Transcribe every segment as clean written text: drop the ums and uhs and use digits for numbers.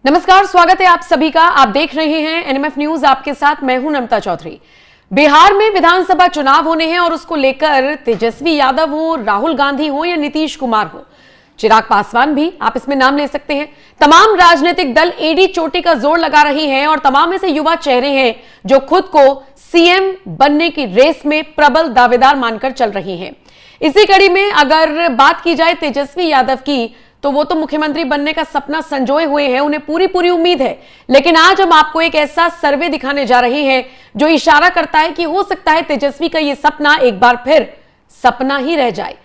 नमस्कार, स्वागत है आप सभी का। आप देख रहे हैं एनएमएफ न्यूज, आपके साथ मैं हूं नम्रता चौधरी। बिहार में विधानसभा चुनाव होने हैं और उसको लेकर तेजस्वी यादव हो, राहुल गांधी हो या नीतीश कुमार हो, चिराग पासवान भी आप इसमें नाम ले सकते हैं, तमाम राजनीतिक दल एडी चोटी का जोर लगा रही हैं और तमाम ऐसे युवा चेहरे हैं जो खुद को सीएम बनने की रेस में प्रबल दावेदार मानकर चल रही हैं। इसी कड़ी में अगर बात की जाए तेजस्वी यादव की, तो वो तो मुख्यमंत्री बनने का सपना संजोए हुए हैं, उन्हें पूरी पूरी उम्मीद है। लेकिन आज हम आपको एक ऐसा सर्वे दिखाने जा रहे हैं जो इशारा करता है कि हो सकता है तेजस्वी का ये सपना एक बार फिर सपना ही रह जाए।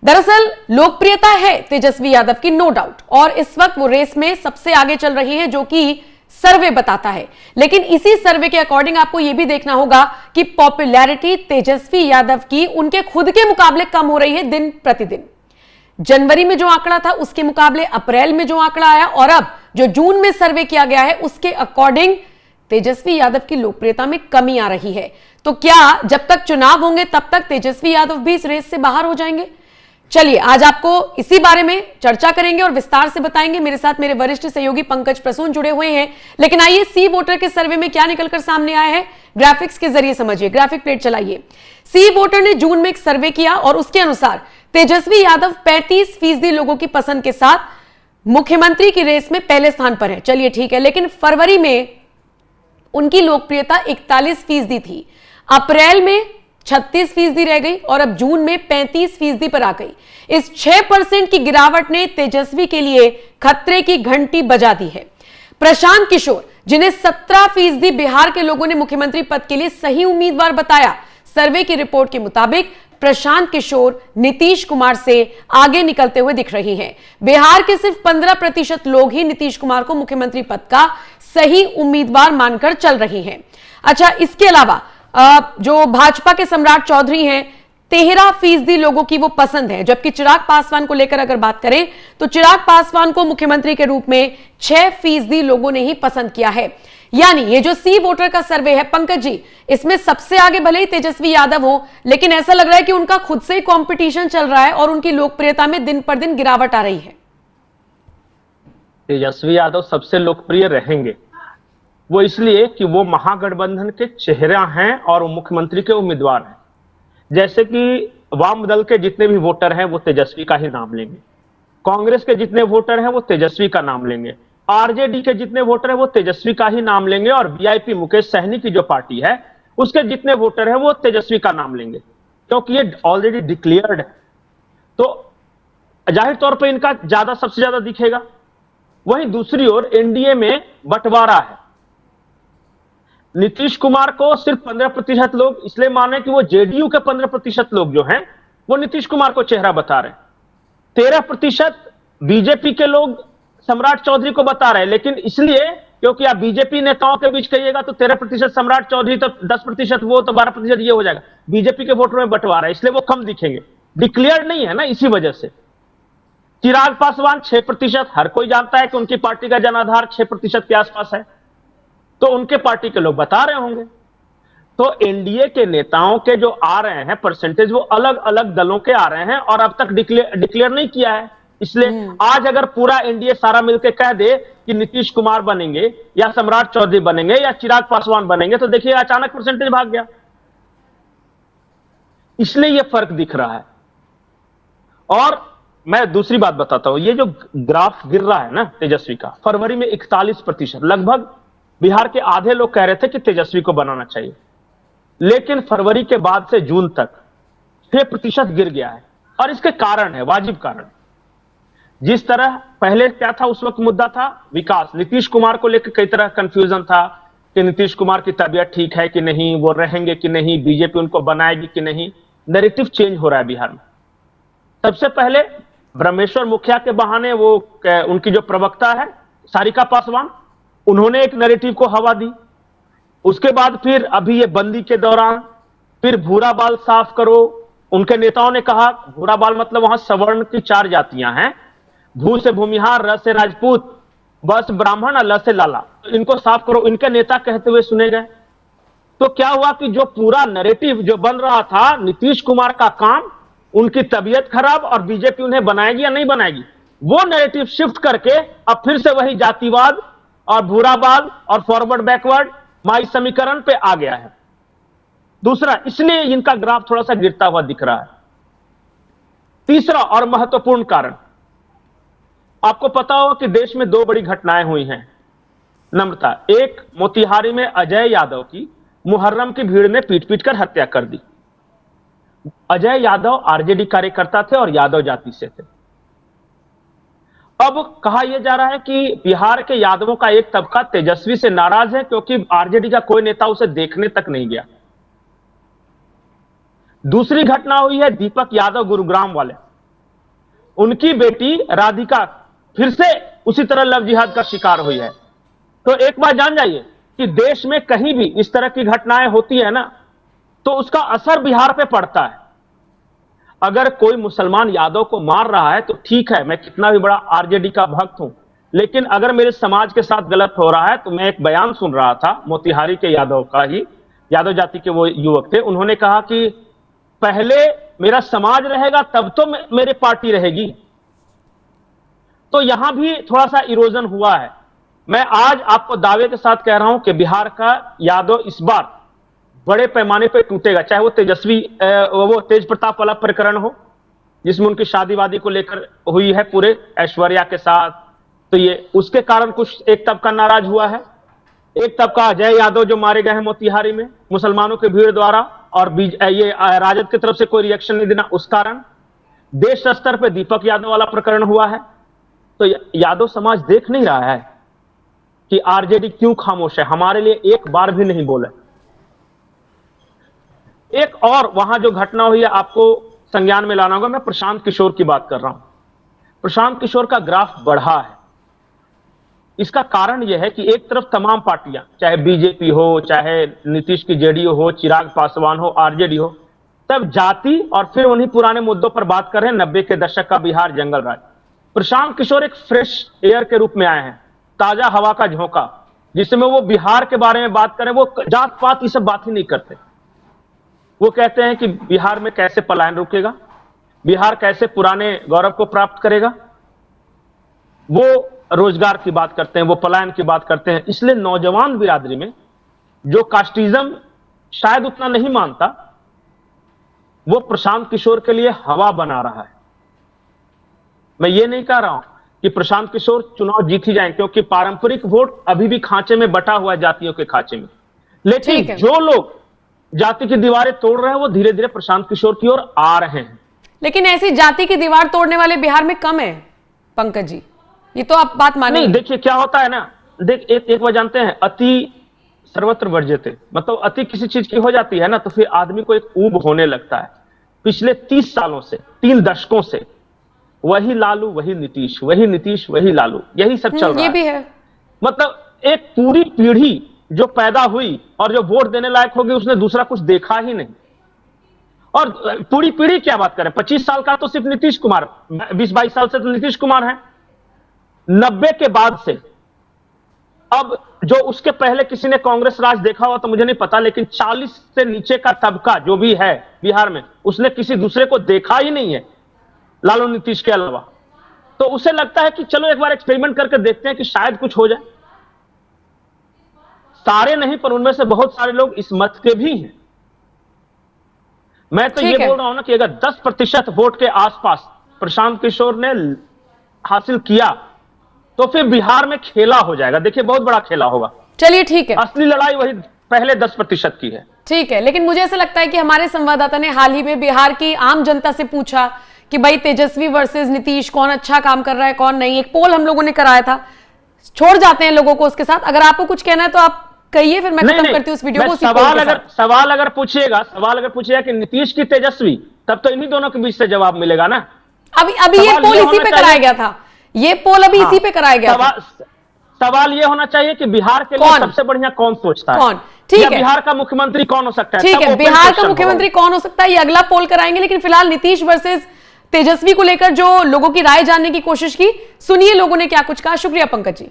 दरअसल लोकप्रियता है तेजस्वी यादव की, नो डाउट, और इस वक्त वो रेस में सबसे आगे चल रही है, जो कि सर्वे बताता है। लेकिन इसी सर्वे के अकॉर्डिंग आपको यह भी देखना होगा कि पॉपुलैरिटी तेजस्वी यादव की उनके खुद के मुकाबले कम हो रही है दिन प्रतिदिन। जनवरी में जो आंकड़ा था उसके मुकाबले अप्रैल में जो आंकड़ा आया और अब जो जून में सर्वे किया गया है उसके अकॉर्डिंग तेजस्वी यादव की लोकप्रियता में कमी आ रही है। तो क्या जब तक चुनाव होंगे तब तक तेजस्वी यादव भी इस रेस से बाहर हो जाएंगे? चलिए आज आपको इसी बारे में चर्चा करेंगे और विस्तार से बताएंगे। मेरे साथ मेरे वरिष्ठ सहयोगी पंकज प्रसून जुड़े हुए हैं। लेकिन आइए सी वोटर के सर्वे में क्या निकलकर सामने आया है ग्राफिक्स के जरिए समझिए। ग्राफिक प्लेट चलाइए। सी वोटर ने जून में एक सर्वे किया और उसके अनुसार तेजस्वी यादव 35% लोगों की पसंद के साथ मुख्यमंत्री की रेस में पहले स्थान पर है। चलिए ठीक है, लेकिन फरवरी में उनकी लोकप्रियता 41% थी, अप्रैल में 36% रह गई और अब जून में 35% पर आ गई। इस 6% की गिरावट ने तेजस्वी के लिए खतरे की घंटी बजा दी है। प्रशांत किशोर, जिन्हें 17% बिहार के लोगों ने मुख्यमंत्री पद के लिए सही उम्मीदवार बताया, सर्वे की रिपोर्ट के मुताबिक प्रशांत किशोर नीतीश कुमार से आगे निकलते हुए दिख रही हैं। बिहार के सिर्फ 15% लोग ही नीतीश कुमार को मुख्यमंत्री पद का सही उम्मीदवार मानकर चल रही हैं। अच्छा, इसके अलावा जो भाजपा के सम्राट चौधरी हैं, 13% लोगों की वो पसंद है। जबकि चिराग पासवान को लेकर अगर बात करें तो चिराग पासवान को मुख्यमंत्री के रूप में 6% लोगों ने ही पसंद किया है। यानी ये जो सी वोटर का सर्वे है पंकज जी, इसमें सबसे आगे भले ही तेजस्वी यादव हो, लेकिन ऐसा लग रहा है कि उनका खुद से ही कंपटीशन चल रहा है और उनकी लोकप्रियता में दिन पर दिन गिरावट आ रही है। तेजस्वी यादव सबसे लोकप्रिय रहेंगे, वो इसलिए कि वो महागठबंधन के चेहरा हैं और वो मुख्यमंत्री के उम्मीदवार हैं। जैसे कि वाम दल के जितने भी वोटर हैं वो तेजस्वी का ही नाम लेंगे, कांग्रेस के जितने वोटर हैं वो तेजस्वी का नाम लेंगे, आरजेडी के जितने वोटर हैं वो तेजस्वी का ही नाम लेंगे, और वीआईपी मुकेश सहनी की जो पार्टी है उसके जितने वोटर हैं वो तेजस्वी का नाम लेंगे, क्योंकि ये ऑलरेडी डिक्लेयर्ड है। तो जाहिर तौर पे इनका ज्यादा सबसे ज्यादा दिखेगा। वहीं दूसरी ओर एनडीए में बंटवारा है। नीतीश कुमार को सिर्फ 15% लोग इसलिए माने कि वो जेडीयू के 15% लोग जो हैं वो नीतीश कुमार को चेहरा बता रहे हैं। 13% बीजेपी के लोग सम्राट चौधरी को बता रहे हैं, लेकिन इसलिए क्योंकि आप बीजेपी नेताओं के बीच कहिएगा तो 13% सम्राट चौधरी, तो 10% वो, तो 12% ये हो जाएगा। बीजेपी के वोटरों में बंटवारा है, इसलिए वो कम दिखेंगे, डिक्लेयर नहीं है ना, इसी वजह से। चिराग पासवान 6%, हर कोई जानता है कि उनकी पार्टी का जनाधार 6% के आसपास है, तो उनके पार्टी के लोग बता रहे होंगे। तो एनडीए के नेताओं के जो आ रहे हैं परसेंटेज, वो अलग अलग दलों के आ रहे हैं और अब तक डिक्लेयर नहीं किया है। इसलिए आज अगर पूरा एनडीए सारा मिलकर कह दे कि नीतीश कुमार बनेंगे या सम्राट चौधरी बनेंगे या चिराग पासवान बनेंगे, तो देखिए अचानक परसेंटेज भाग गया। इसलिए यह फर्क दिख रहा है। और मैं दूसरी बात बताता हूं, ये जो ग्राफ गिर रहा है ना तेजस्वी का, फरवरी में 41%, लगभग बिहार के आधे लोग कह रहे थे कि तेजस्वी को बनाना चाहिए, लेकिन फरवरी के बाद से जून तक 6% गिर गया है। और इसके कारण है, वाजिब कारण। जिस तरह पहले क्या था, उस वक्त मुद्दा था विकास, नीतीश कुमार को लेकर कई तरह कंफ्यूजन था कि नीतीश कुमार की तबीयत ठीक है कि नहीं, वो रहेंगे कि नहीं, बीजेपी उनको बनाएगी कि नहीं। नैरेटिव चेंज हो रहा है बिहार में। सबसे पहले ब्रह्मेश्वर मुखिया के बहाने वो उनकी जो प्रवक्ता है सारिका पासवान, उन्होंने एक नैरेटिव को हवा दी। उसके बाद फिर अभी ये बंदी के दौरान फिर भूरा बाल साफ करो, उनके नेताओं ने कहा भूरा बाल मतलब वहां सवर्ण की 4 जातियां हैं, भू से भूमिहार, र से राजपूत, ब से ब्राह्मण और ल से लाला, इनको साफ करो, इनके नेता कहते हुए सुने गए। तो क्या हुआ कि जो पूरा नैरेटिव जो बन रहा था नीतीश कुमार का काम, उनकी तबीयत खराब और बीजेपी उन्हें बनाएगी या नहीं बनाएगी, वो नैरेटिव शिफ्ट करके अब फिर से वही जातिवाद और भूरा बाल और फॉरवर्ड बैकवर्ड माई समीकरण पे आ गया है। दूसरा, इसलिए इनका ग्राफ थोड़ा सा गिरता हुआ दिख रहा है। तीसरा और महत्वपूर्ण कारण, आपको पता होगा कि देश में दो बड़ी घटनाएं हुई हैं नम्रता। एक, मोतिहारी में अजय यादव की मुहर्रम की भीड़ ने पीट पीट कर हत्या कर दी। अजय यादव आरजेडी कार्यकर्ता थे और यादव जाति से थे। अब कहा यह जा रहा है कि बिहार के यादवों का एक तबका तेजस्वी से नाराज है क्योंकि आरजेडी का कोई नेता उसे देखने तक नहीं गया। दूसरी घटना हुई है दीपक यादव गुरुग्राम वाले, उनकी बेटी राधिका फिर से उसी तरह लव जिहाद का शिकार हुई है। तो एक बात जान जाइए कि देश में कहीं भी इस तरह की घटनाएं होती है ना, तो उसका असर बिहार पे पड़ता है। अगर कोई मुसलमान यादव को मार रहा है तो ठीक है, मैं कितना भी बड़ा आरजेडी का भक्त हूं, लेकिन अगर मेरे समाज के साथ गलत हो रहा है तो मैं एक बयान सुन रहा था मोतिहारी के यादव का ही, यादव जाति के वो युवक थे, उन्होंने कहा कि पहले मेरा समाज रहेगा तब तो मेरी पार्टी रहेगी। तो यहां भी थोड़ा सा इरोजन हुआ है। मैं आज आपको दावे के साथ कह रहा हूं कि बिहार का यादव इस बार बड़े पैमाने पर टूटेगा, चाहे वो वो तेज प्रताप वाला प्रकरण हो जिसमें उनकी शादी वादी को लेकर हुई है पूरे ऐश्वर्या के साथ, तो ये उसके कारण कुछ एक तबका नाराज हुआ है। एक तबका अजय यादव जो मारे गए हैं मोतिहारी में मुसलमानों की भीड़ द्वारा, और ये राजद की तरफ से कोई रिएक्शन नहीं देना, उस कारण देश स्तर पर दीपक यादव वाला प्रकरण हुआ है। तो यादव समाज देख नहीं रहा है कि आरजेडी क्यों खामोश है, हमारे लिए एक बार भी नहीं बोले। एक और वहां जो घटना हुई है आपको संज्ञान में लाना होगा, मैं प्रशांत किशोर की बात कर रहा हूं। प्रशांत किशोर का ग्राफ बढ़ा है। इसका कारण यह है कि एक तरफ तमाम पार्टियां, चाहे बीजेपी हो, चाहे नीतीश की जेडीयू हो, चिराग पासवान हो, आरजेडी हो, तब जाति और फिर उन्हीं पुराने मुद्दों पर बात कर रहे हैं। 90 के दशक का बिहार जंगल राज। प्रशांत किशोर एक फ्रेश एयर के रूप में आए हैं, ताजा हवा का झोंका, जिसमें वो बिहार के बारे में बात करें। वो जात पात ये सब बात ही नहीं करते। वो कहते हैं कि बिहार में कैसे पलायन रुकेगा, बिहार कैसे पुराने गौरव को प्राप्त करेगा। वो रोजगार की बात करते हैं, वो पलायन की बात करते हैं। इसलिए नौजवान बिरादरी में जो कास्टिज्म शायद उतना नहीं मानता, वो प्रशांत किशोर के लिए हवा बना रहा है। मैं ये नहीं कह रहा हूं कि प्रशांत किशोर चुनाव जीत ही जाएंगे, क्योंकि पारंपरिक वोट अभी भी खांचे में बटा हुआ है, जातियों के खांचे में। लेकिन जो लोग जाति की दीवारें तोड़ रहे हैं वो धीरे धीरे प्रशांत किशोर की ओर आ रहे हैं। लेकिन ऐसी जाति की दीवार तोड़ने वाले बिहार में कम है पंकज जी, ये तो आप बात मानेंगे। नहीं, देखिए क्या होता है ना, एक बार जानते हैं, अति सर्वत्र वर्ज्यते, मतलब अति किसी चीज की हो जाती है ना तो फिर आदमी को एक ऊब होने लगता है। पिछले 30 सालों से, 3 दशकों से वही लालू वही नीतीश, वही नीतीश वही लालू, यही सब चल रहा है। ये भी है, मतलब एक पूरी पीढ़ी जो पैदा हुई और जो वोट देने लायक होगी उसने दूसरा कुछ देखा ही नहीं। और पूरी पीढ़ी क्या बात करें, 25 साल का तो सिर्फ नीतीश कुमार, 20-22 साल से तो नीतीश कुमार है। 90 के बाद से अब जो उसके पहले किसी ने कांग्रेस राज देखा हुआ तो मुझे नहीं पता, लेकिन 40 से नीचे का तबका जो भी है बिहार में, उसने किसी दूसरे को देखा ही नहीं है लालू नीतीश के अलावा। तो उसे लगता है कि चलो एक बार एक्सपेरिमेंट करके देखते हैं कि शायद कुछ हो जाए। सारे नहीं, पर उनमें से बहुत सारे लोग इस मत के भी हैं। मैं तो ये बोल रहा हूं ना कि अगर 10% वोट के आसपास प्रशांत किशोर ने हासिल किया तो फिर बिहार में खेला हो जाएगा। देखिए बहुत बड़ा खेला होगा। चलिए ठीक है, असली लड़ाई वही पहले 10% की है। ठीक है, लेकिन मुझे ऐसा लगता है कि हमारे संवाददाता ने हाल ही में बिहार की आम जनता से पूछा कि भाई तेजस्वी वर्सेस नीतीश, कौन अच्छा काम कर रहा है कौन नहीं। एक पोल हम लोगों ने कराया था, छोड़ जाते हैं लोगों को उसके साथ। अगर आपको कुछ कहना है तो आप कहिए, फिर मैं खत्म करती हूँ उस वीडियो को। सवाल अगर पूछिएगा कि नीतीश की तेजस्वी, तब तो इन्हीं दोनों के बीच से जवाब मिलेगा ना। अभी ये पोल इसी पे कराया गया था, ये पोल अभी इसी पे कराया गया था। सवाल ये होना चाहिए कि बिहार के लिए सबसे बढ़िया कौन सोचता है, कौन, ठीक है, बिहार का मुख्यमंत्री कौन हो सकता है। ठीक है, बिहार का मुख्यमंत्री कौन हो सकता है ये अगला पोल कराएंगे। लेकिन फिलहाल नीतीश वर्सेस तेजस्वी को लेकर जो लोगों की राय जानने की कोशिश की, सुनिए लोगों ने क्या कुछ कहा। शुक्रिया पंकज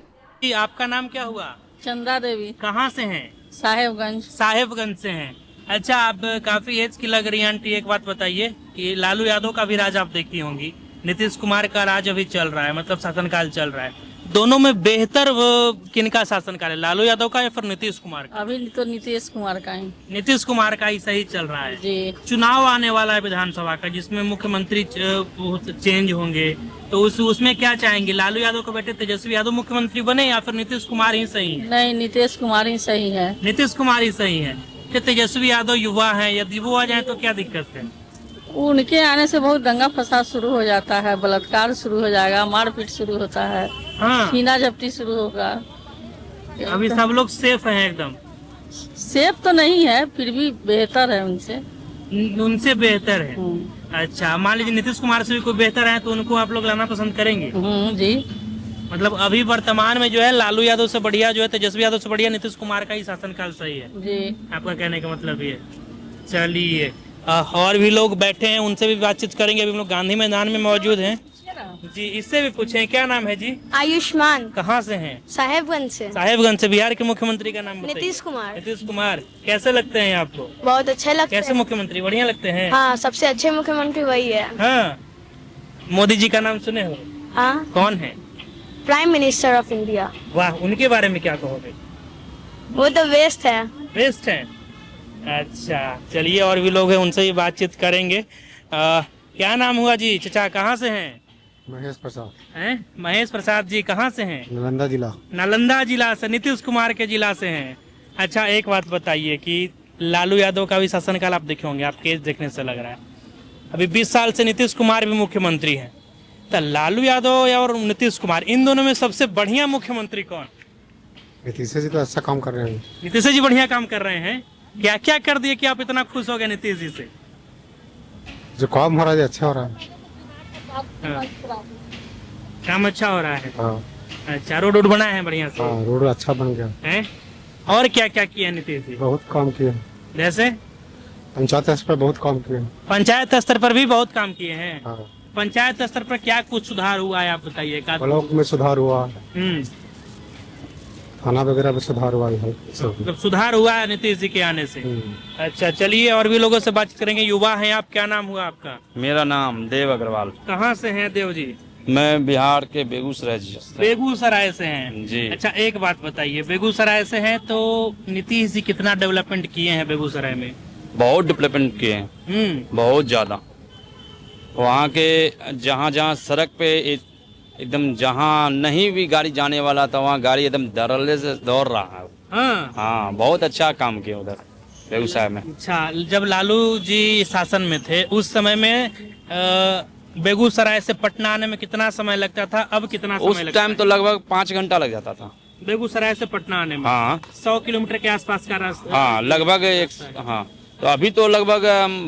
जी। आपका नाम क्या हुआ? चंदा देवी। कहाँ से हैं? साहेबगंज से हैं। अच्छा, आप काफी एज की लग रही हैं आंटी। एक बात बताइए कि लालू यादव का भी राज आप देखती होंगी, नीतीश कुमार का राज अभी चल रहा है, मतलब शासनकाल चल रहा है, दोनों में बेहतर किनका शासनकाल है, लालू यादव का या फिर नीतीश कुमार का? अभी तो नीतीश कुमार का ही। नीतीश कुमार का ही सही चल रहा है। जी। चुनाव आने वाला है विधानसभा का, जिसमें मुख्यमंत्री चेंज होंगे, तो उसमें क्या चाहेंगे? लालू यादव के बेटे तेजस्वी यादव मुख्यमंत्री बने या फिर नीतीश कुमार ही सही है? नहीं, नीतीश कुमार ही सही है। नीतीश कुमार ही सही है। कि तेजस्वी यादव युवा है, यदि वो आ जाए तो क्या दिक्कत है? उनके आने से बहुत दंगा फसाद शुरू हो जाता है, बलात्कार शुरू हो जाएगा, मारपीट शुरू होता है, हाँ, छीना झपटी शुरू होगा। अभी सब लोग सेफ हैं एकदम? सेफ तो नहीं है, फिर भी बेहतर है उनसे। उनसे बेहतर है। हम्म। अच्छा, मान लीजिए नीतीश कुमार से भी कोई बेहतर है तो उनको आप लोग लाना पसंद करेंगे? जी। मतलब अभी वर्तमान में जो है लालू यादव से बढ़िया, जो है तेजस्वी यादव से बढ़िया नीतीश कुमार का ही शासनकाल सही है, जी। आपका कहने का मतलब ये? चलिए, और भी लोग बैठे हैं, उनसे भी बातचीत करेंगे। अभी हम लोग गांधी मैदान में मौजूद हैं। जी, इससे भी पूछें, क्या नाम है जी? आयुष्मान। कहाँ से हैं? साहेबगंज से। साहेबगंज से। बिहार के मुख्यमंत्री का नाम बताइए। नीतीश कुमार। नीतीश कुमार कैसे लगते हैं आपको? बहुत अच्छे लगते कैसे हैं। मुख्यमंत्री? बढ़िया लगते हैं? हाँ, सबसे अच्छे मुख्यमंत्री वही है। हाँ, मोदी जी का नाम सुने हो? हाँ, कौन है? Prime minister of India. वाह, उनके बारे में क्या कहोगे? वो तो बेस्ट है। बेस्ट है। अच्छा, चलिए, और भी लोग हैं, उनसे ही बातचीत करेंगे। क्या नाम हुआ जी? चचा, कहाँ से हैं? महेश प्रसाद। हैं? महेश प्रसाद जी, कहाँ से हैं? नालंदा जिला। नालंदा जिला से, नीतीश कुमार के जिला से हैं। अच्छा, एक बात बताइए कि लालू यादव का भी शासनकाल आप देखे होंगे, आपके एज देखने से लग रहा है। अभी 20 साल से नीतीश कुमार भी मुख्यमंत्री हैं, तो लालू यादव या और नीतीश कुमार, इन दोनों में सबसे बढ़िया मुख्यमंत्री कौन? नीतीश जी तो अच्छा काम कर रहे हैं। नीतीश जी बढ़िया काम कर रहे हैं। क्या क्या कर दिए कि आप इतना खुश हो गए नीतीश जी से? जो काम हो रहा है अच्छा हो रहा है। हाँ। काम अच्छा हो रहा है। हाँ, अच्छा, रोड बना है बढ़िया से? हाँ, रोड अच्छा बन गया हैं? और क्या क्या किया नीतीश जी? बहुत काम किए। जैसे पंचायत स्तर पर बहुत काम किए। पंचायत स्तर पर भी बहुत काम किए हैं। हाँ, पंचायत स्तर पर क्या कुछ सुधार हुआ है, आप बताइए। ब्लॉक में सुधार हुआ, हम्म, थाना वगैरह में सुधार हुआ है सब। मतलब सुधार हुआ है नीतीश जी के आने से। अच्छा, चलिए, और भी लोगों से बातचीत करेंगे। युवा हैं आप, क्या नाम हुआ आपका? मेरा नाम देव अग्रवाल। कहाँ से हैं देव जी? मैं बिहार के बेगूसराय जिले से। बेगूसराय से हैं जी। अच्छा, एक बात बताइए, बेगूसराय से हैं तो नीतीश जी कितना डेवलपमेंट किए हैं बेगूसराय में? बहुत डेवलपमेंट किए हैं, बहुत ज्यादा। वहाँ के जहाँ जहाँ सड़क पे एकदम जहाँ नहीं भी गाड़ी जाने वाला था, वहाँ गाड़ी एकदम धड़ल्ले से दौड़ रहा है। हाँ, हाँ, बहुत अच्छा काम किया उधर बेगूसराय में। अच्छा, जब लालू जी शासन में थे उस समय में बेगूसराय से पटना आने में कितना समय लगता था? अब कितना समय उस लगता टाइम है? तो लगभग 5 घंटा लग जाता था बेगूसराय से पटना आने में। हाँ, 100 किलोमीटर के आसपास का रास्ता। हाँ, लगभग हाँ, तो अभी तो लगभग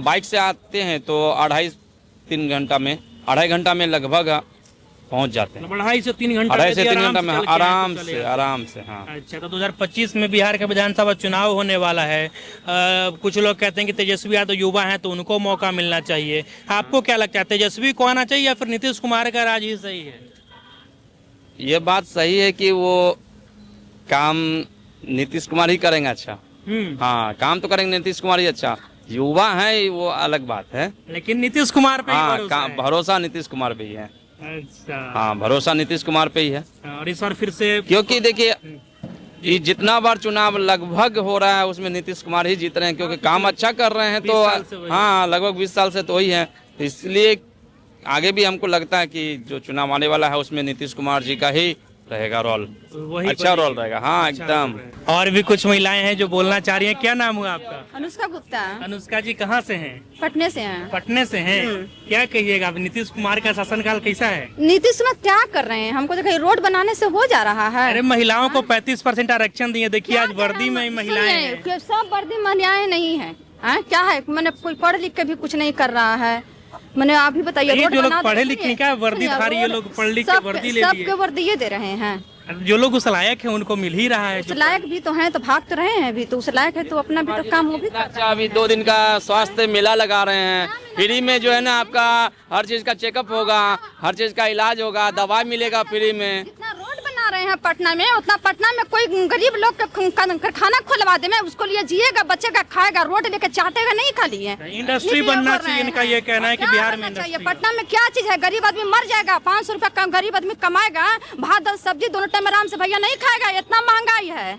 बाइक से आते हैं तो 2.5-3 घंटा में, 2.5 घंटा में लगभग पहुंच जाते हैं। 2.5 से 3 घंटा 2.5 से 3 आराम घंटा से में चल के आराम चले से, जाते हैं। आराम से। हाँ, अच्छा, तो 2025 में बिहार का विधानसभा चुनाव होने वाला है। कुछ लोग कहते हैं कि तेजस्वी यादव युवा हैं तो उनको मौका मिलना चाहिए। आपको क्या लगता है, तेजस्वी को आना चाहिए या फिर नीतीश कुमार का राज ही सही है? ये बात सही है कि वो काम नीतीश कुमार ही करेंगे अच्छा। हाँ, काम तो करेंगे नीतीश कुमार ही अच्छा। युवा है वो अलग बात है, लेकिन नीतीश कुमार पे ही हाँ, भरोसा है। भरोसा नीतीश कुमार पे ही है। अच्छा, हाँ, भरोसा नीतीश कुमार पे ही है। और इस बार फिर से क्योंकि देखिए, ये जितना बार चुनाव लगभग हो रहा है उसमें नीतीश कुमार ही जीत रहे हैं, क्योंकि काम अच्छा कर रहे हैं। 20 साल से तो वही। हाँ, लगभग 20 साल से तो वही है। तो इसलिए आगे भी हमको लगता है कि जो चुनाव आने वाला है उसमें नीतीश कुमार जी का ही रहेगा रोल, वही अच्छा रोल रहेगा। हाँ, अच्छा एकदम। रोल रहेगा। और भी कुछ महिलाएं हैं जो बोलना चाह रही हैं। क्या नाम हुआ आपका? अनुष्का गुप्ता, अनुष्का जी, कहाँ से हैं? पटने से हैं। पटने से हैं। क्या कहिएगा, अब नीतीश कुमार का शासनकाल कैसा है? नीतीश कुमार क्या कर रहे हैं? हमको देखिए रोड बनाने से हो जा रहा है। अरे, महिलाओं को 35% आरक्षण दिए। देखिए, आज वर्दी में ही महिलाएं हैं। सुनिए, सब वर्दी महिलाएं नहीं है। क्या है, मैंने कोई पढ़ लिख के भी कुछ नहीं कर रहा है। मैंने आप ही बताइए, ये रोड जो लोग बना दे- पढ़े लिखे सुनिए, क्या वर्दी सुनिए, धारी, ये रोड- लोग पढ़ लिख के वर्दी ले लिए। सबके वर्दी ये दे रहे हैं। जो लोग उस लायक है उनको मिल ही रहा है। उस लायक भी तो हैं, तो भाग तो रहे हैं। अभी तो उस लायक है तो अपना भी तो काम वो भी अच्छा, अभी 2 दिन का स्वास्थ्य मेला लगा रहे हैं। फ्री में जो है ना, आपका हर चीज का चेकअप होगा, हर चीज का इलाज होगा, दवाई मिलेगा फ्री में। जितना रोड बना रहे हैं पटना में, उतना पटना में कोई गरीब लोग का खाना खुलवा दे, मैं उसको लिए जिएगा, बच्चेगा, खाएगा, रोड लेके चाटेगा नहीं खाली है। इंडस्ट्री बनना चाहिए, इनका ये कहना है कि बिहार में चाहिए। पटना में क्या चीज है? गरीब आदमी मर जाएगा, 500 रुपया गरीब आदमी कमाएगा, भात दाल सब्जी दोनों टाइम आराम से भैया नहीं खाएगा, इतना महंगाई है।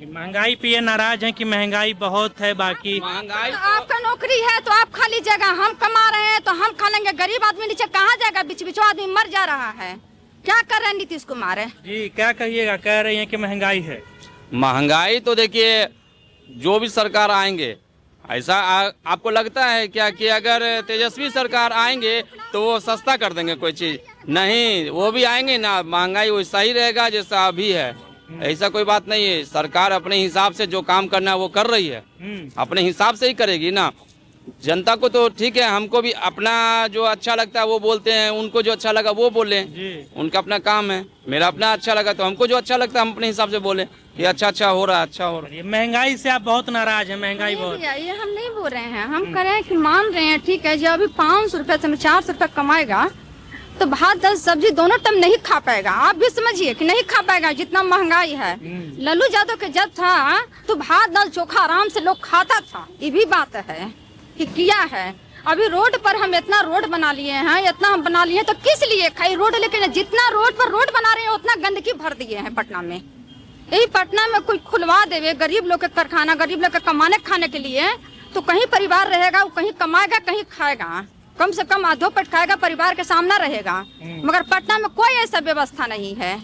महंगाई पे ये नाराज है कि महंगाई बहुत है, बाकी महंगाई तो आपका नौकरी है तो आप खा लीजिएगा, हम कमा रहे हैं तो हम खा लेंगे, गरीब आदमी नीचे कहाँ जाएगा? बिचवा आदमी मर जा रहा है। क्या कर रहे हैं नीतीश कुमार है जी? क्या कहिएगा? कह रही हैं कि महंगाई है। महंगाई तो देखिए, जो भी सरकार आएंगे, ऐसा आपको लगता है क्या कि अगर तेजस्वी सरकार आएंगे तो वो सस्ता कर देंगे कोई चीज? नहीं, वो भी आएंगे ना, महंगाई वैसा ही रहेगा जैसा अभी है। ऐसा कोई बात नहीं है। सरकार अपने हिसाब से जो काम करना है वो कर रही है, अपने हिसाब से ही करेगी ना। जनता को तो ठीक है, हमको भी अपना जो अच्छा लगता है वो बोलते हैं, उनको जो अच्छा लगा वो बोले, उनका अपना काम है। मेरा अपना अच्छा लगा तो हमको जो अच्छा लगता है हम अपने हिसाब से बोले कि अच्छा हो रहा है, अच्छा हो रहा है। महंगाई से आप बहुत नाराज हैं? महंगाई बहुत, ये हम नहीं बोल रहे हैं, हम कह रहे हैं कि मान रहे हैं ठीक है, जब अभी 500 रुपया से 400 रुपया कमाएगा तो भात दाल सब्जी दोनों टाइम नहीं खा पाएगा। आप भी समझिए कि नहीं खा पाएगा, जितना महंगाई है। लालू यादव के जब था तो भात दाल चोखा आराम से लोग खाता था, ये भी बात है कि किया है। अभी रोड पर हम इतना रोड बना लिए हैं, इतना हम बना लिए तो किस लिए खाई रोड? लेकिन जितना रोड पर रोड बना रहे हैं उतना गंदगी भर दिए हैं पटना में। यही पटना में कोई खुलवा देवे गरीब लोग के कारखाना, गरीब लोग के कमाने खाने के लिए, तो कहीं परिवार रहेगा, वो कहीं कमाएगा, कहीं खाएगा, कम से कम आधो पेट खाएगा, परिवार के सामने रहेगा। मगर पटना में कोई ऐसा व्यवस्था नहीं है।